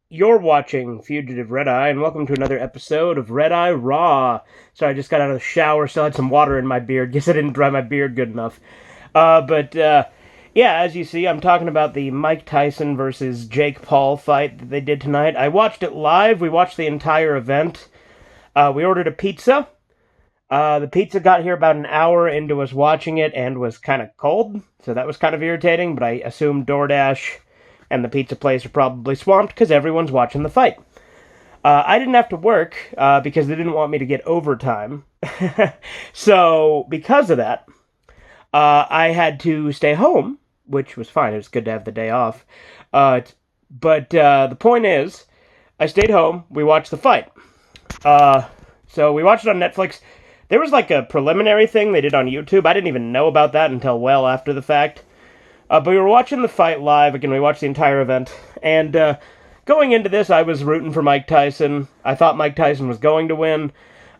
You're watching Fugitive Redeye, and welcome to another episode of Redeye Raw. Sorry, I just got out of the shower, still had some water in my beard. Guess I didn't dry my beard good enough. Yeah, as you see, I'm talking about the Mike Tyson versus Jake Paul fight that they did tonight. I watched it live. We watched the entire event. We ordered a pizza. The pizza got here about an hour into us watching it and was kind of cold, so that was kind of irritating, but I assumed DoorDash and the pizza place are probably swamped because everyone's watching the fight. I didn't have to work because they didn't want me to get overtime. So, because of that, I had to stay home, which was fine. It was good to have the day off. The point is, I stayed home. We watched the fight. So we watched it on Netflix. There was like a preliminary thing they did on YouTube. I didn't even know about that until well after the fact. But we were watching the fight live. Again, we watched the entire event. And going into this, I was rooting for Mike Tyson. I thought Mike Tyson was going to win.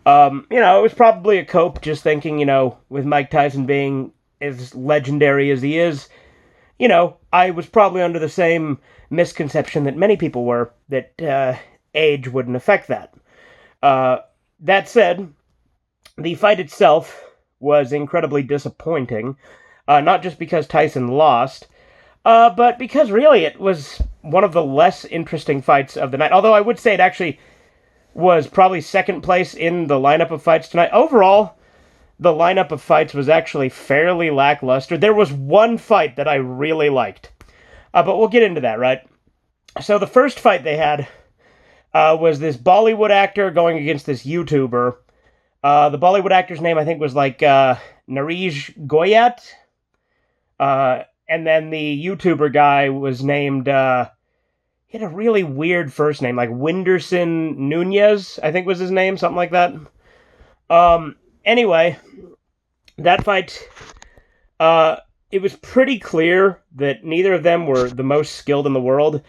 It was probably a cope, just thinking, with Mike Tyson being as legendary as he is, I was probably under the same misconception that many people were, that age wouldn't affect that. That said, the fight itself was incredibly disappointing. Not just because Tyson lost, but because really it was one of the less interesting fights of the night. Although I would say it actually was probably second place in the lineup of fights tonight. Overall, the lineup of fights was actually fairly lackluster. There was one fight that I really liked, but we'll get into that, right? So the first fight they had was this Bollywood actor going against this YouTuber. The Bollywood actor's name, I think, was like Naresh Goyat. And then the YouTuber guy was named, he had a really weird first name, like Winderson Nunez, I think was his name, something like that. Anyway, that fight, it was pretty clear that neither of them were the most skilled in the world.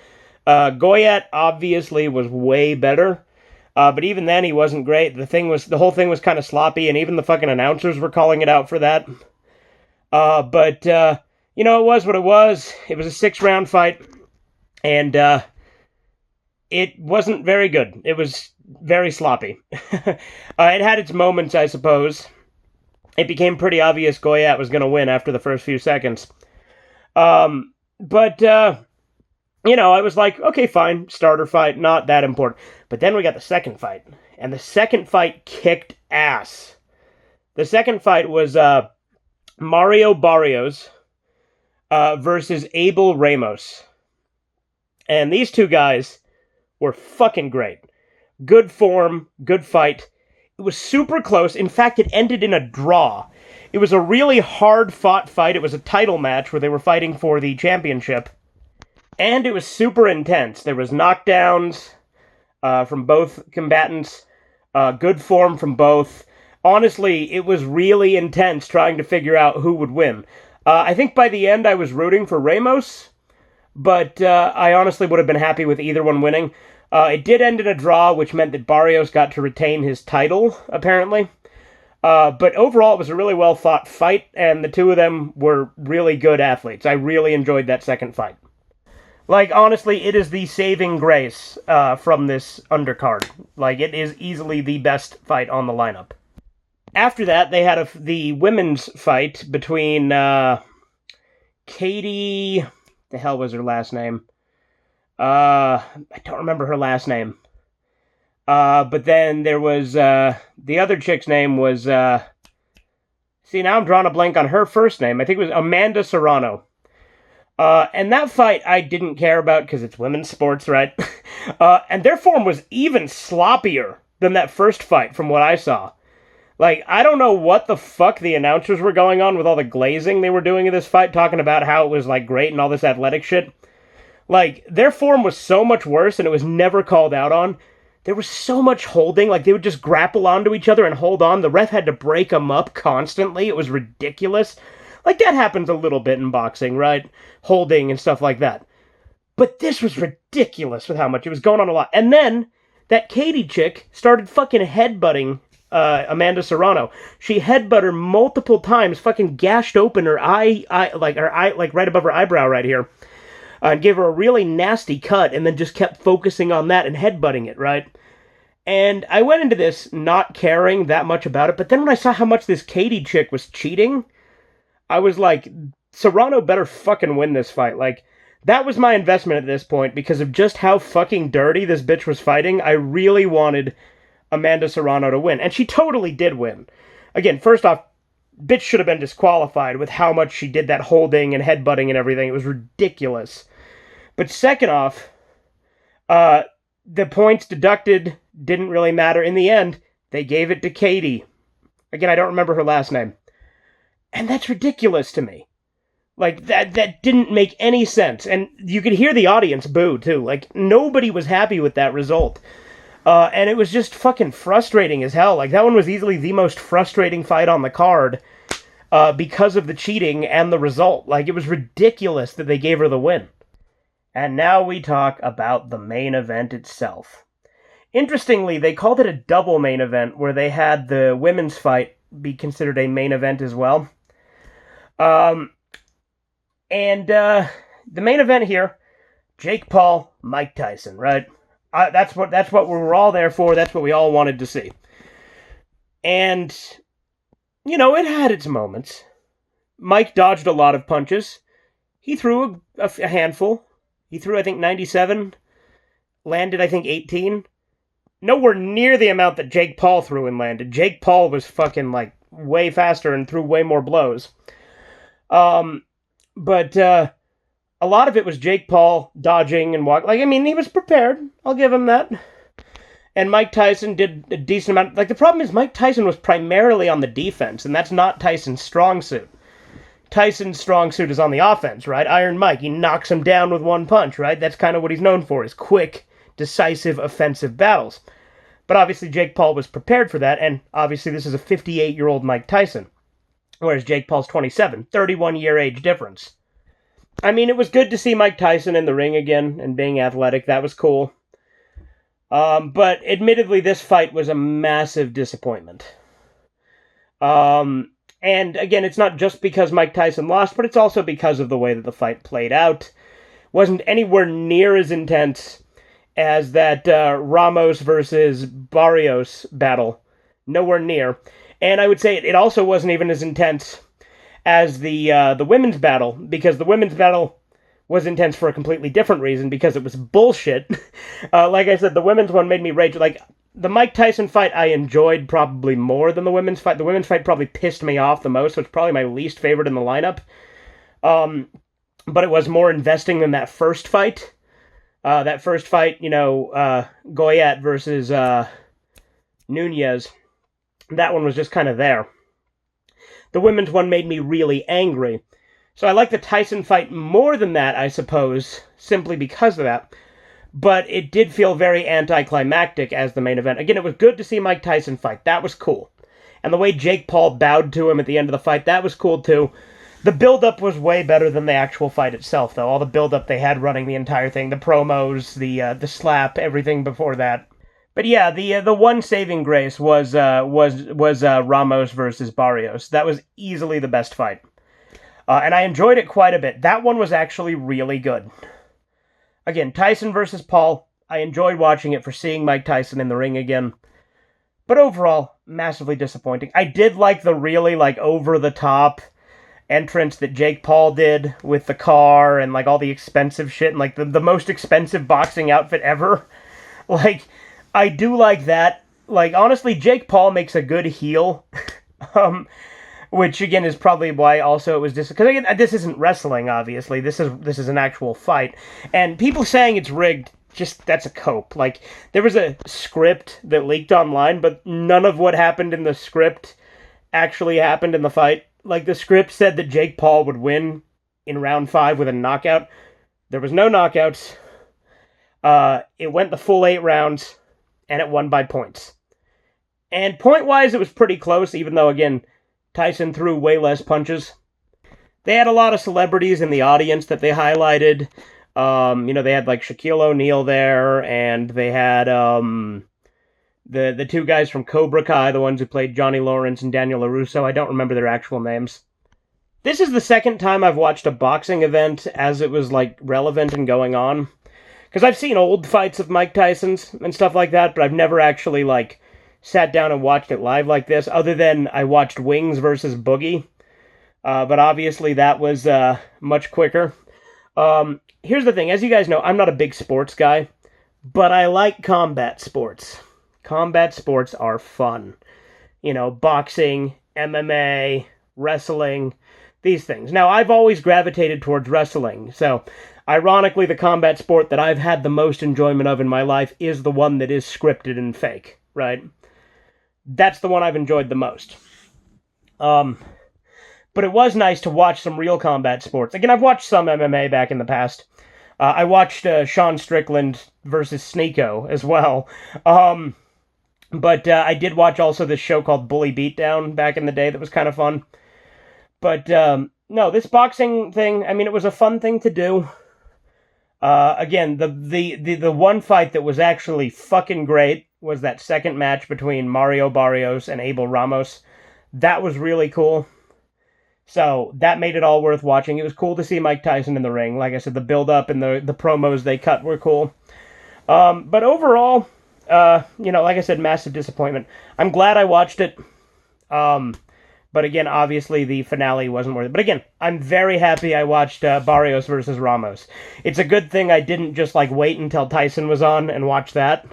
Goyat obviously was way better, but even then he wasn't great. The whole thing was kind of sloppy, and even the fucking announcers were calling it out for that. It was what it was. It was a 6-round fight, and it wasn't very good. It was very sloppy. It had its moments, I suppose. It became pretty obvious Goyat was going to win after the first few seconds. I was like, okay, fine, starter fight, not that important. But then we got the second fight, and the second fight kicked ass. The second fight was Mario Barrios versus Abel Ramos. And these two guys were fucking great. Good form, good fight. It was super close. In fact, it ended in a draw. It was a really hard-fought fight. It was a title match where they were fighting for the championship. And it was super intense. There was knockdowns from both combatants. Good form from both. Honestly, it was really intense trying to figure out who would win. I think by the end I was rooting for Ramos, but I honestly would have been happy with either one winning. It did end in a draw, which meant that Barrios got to retain his title, apparently. But overall, it was a really well-fought fight, and the two of them were really good athletes. I really enjoyed that second fight. Like, honestly, it is the saving grace from this undercard. Like, it is easily the best fight on the lineup. After that, they had the women's fight between Katie... The hell was her last name? I don't remember her last name. But then there was... the other chick's name was... See, now I'm drawing a blank on her first name. I think it was Amanda Serrano. And that fight I didn't care about because it's women's sports, right? And their form was even sloppier than that first fight from what I saw. Like, I don't know what the fuck the announcers were going on with all the glazing they were doing in this fight, talking about how it was, like, great and all this athletic shit. Like, their form was so much worse, and it was never called out on. There was so much holding, like, they would just grapple onto each other and hold on. The ref had to break them up constantly. It was ridiculous. Like, that happens a little bit in boxing, right? Holding and stuff like that. But this was ridiculous with how much it was going on a lot. And then, that Katie chick started fucking headbutting Amanda Serrano. She headbutted her multiple times, fucking gashed open her eye, like right above her eyebrow right here. and gave her a really nasty cut, and then just kept focusing on that and headbutting it, right? And I went into this not caring that much about it, but then when I saw how much this Katie chick was cheating, I was like, Serrano better fucking win this fight. Like, that was my investment at this point, because of just how fucking dirty this bitch was fighting. I really wanted Amanda Serrano to win, and she totally did win. Again, first off, bitch should have been disqualified with how much she did that holding and headbutting and everything. It was ridiculous. But second off, the points deducted didn't really matter. In the end, they gave it to Katie. Again, I don't remember her last name. And that's ridiculous to me. Like, that didn't make any sense. And you could hear the audience boo, too. Like, nobody was happy with that result. And it was just fucking frustrating as hell. Like, that one was easily the most frustrating fight on the card because of the cheating and the result. Like, it was ridiculous that they gave her the win. And now we talk about the main event itself. Interestingly, they called it a double main event, where they had the women's fight be considered a main event as well. The main event here, Jake Paul, Mike Tyson, right? That's what we were all there for. That's what we all wanted to see. And, it had its moments. Mike dodged a lot of punches. He threw a handful. He threw, I think, 97. Landed, I think, 18. Nowhere near the amount that Jake Paul threw and landed. Jake Paul was fucking, way faster and threw way more blows. But a lot of it was Jake Paul dodging and walking. He was prepared. I'll give him that. And Mike Tyson did a decent amount. The problem is Mike Tyson was primarily on the defense, and that's not Tyson's strong suit. Tyson's strong suit is on the offense, right? Iron Mike, he knocks him down with one punch, right? That's kind of what he's known for, is quick, decisive, offensive battles. But obviously Jake Paul was prepared for that, and obviously this is a 58-year-old Mike Tyson, whereas Jake Paul's 27, 31-year age difference. It was good to see Mike Tyson in the ring again and being athletic. That was cool. But admittedly, this fight was a massive disappointment. And again, it's not just because Mike Tyson lost, but it's also because of the way that the fight played out. Wasn't anywhere near as intense as that Ramos versus Barrios battle. Nowhere near. And I would say it also wasn't even as intense as the women's battle, because the women's battle was intense for a completely different reason, because it was bullshit. Like I said, the women's one made me rage. The Mike Tyson fight I enjoyed probably more than the women's fight. The women's fight probably pissed me off the most, so it's probably my least favorite in the lineup. But it was more investing than that first fight. Goyette versus Nunez. That one was just kind of there. The women's one made me really angry. So I like the Tyson fight more than that, I suppose, simply because of that. But it did feel very anticlimactic as the main event. Again, it was good to see Mike Tyson fight. That was cool. And the way Jake Paul bowed to him at the end of the fight, that was cool too. The build-up was way better than the actual fight itself, though. All the build-up they had running the entire thing, the promos, the slap, everything before that. But yeah, the one saving grace was Ramos versus Barrios. That was easily the best fight. And I enjoyed it quite a bit. That one was actually really good. Again, Tyson versus Paul, I enjoyed watching it for seeing Mike Tyson in the ring again. But overall, massively disappointing. I did like the really, over-the-top entrance that Jake Paul did with the car and, all the expensive shit and, the most expensive boxing outfit ever. I do like that. Honestly, Jake Paul makes a good heel. Which, again, is probably why also it was because, again, this isn't wrestling, obviously. This is an actual fight. And people saying it's rigged, that's a cope. There was a script that leaked online, but none of what happened in the script actually happened in the fight. The script said that Jake Paul would win in round 5 with a knockout. There was no knockouts. It went the full 8 rounds, and it won by points. And point-wise, it was pretty close, even though, again, Tyson threw way less punches. They had a lot of celebrities in the audience that they highlighted. They had Shaquille O'Neal there, and they had the two guys from Cobra Kai, the ones who played Johnny Lawrence and Daniel LaRusso. I don't remember their actual names. This is the second time I've watched a boxing event as it was, like, relevant and going on. Because I've seen old fights of Mike Tyson's and stuff like that, but I've never actually, like, sat down and watched it live like this, other than I watched Wings versus Boogie. But obviously that was much quicker. Here's the thing. As you guys know, I'm not a big sports guy, but I like combat sports. Combat sports are fun. You know, boxing, MMA, wrestling, these things. Now, I've always gravitated towards wrestling, so ironically, the combat sport that I've had the most enjoyment of in my life is the one that is scripted and fake, right? That's the one I've enjoyed the most. But it was nice to watch some real combat sports. Again, I've watched some MMA back in the past. I watched Sean Strickland versus Sneeko as well. But I did watch also this show called Bully Beatdown back in the day that was kind of fun. But no, this boxing thing, I mean, it was a fun thing to do. Again, the one fight that was actually fucking great was that second match between Mario Barrios and Abel Ramos. That was really cool. So that made it all worth watching. It was cool to see Mike Tyson in the ring. Like I said, the build-up and the promos they cut were cool. But overall, like I said, massive disappointment. I'm glad I watched it. But again, obviously the finale wasn't worth it. But again, I'm very happy I watched Barrios versus Ramos. It's a good thing I didn't just wait until Tyson was on and watch that,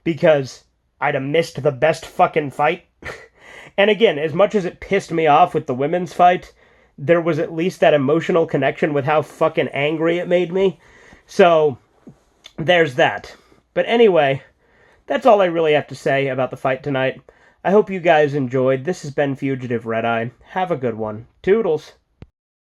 because I'd have missed the best fucking fight. And again, as much as it pissed me off with the women's fight, there was at least that emotional connection with how fucking angry it made me. So, there's that. But anyway, that's all I really have to say about the fight tonight. I hope you guys enjoyed. This has been Fugitive Redeye. Have a good one. Toodles.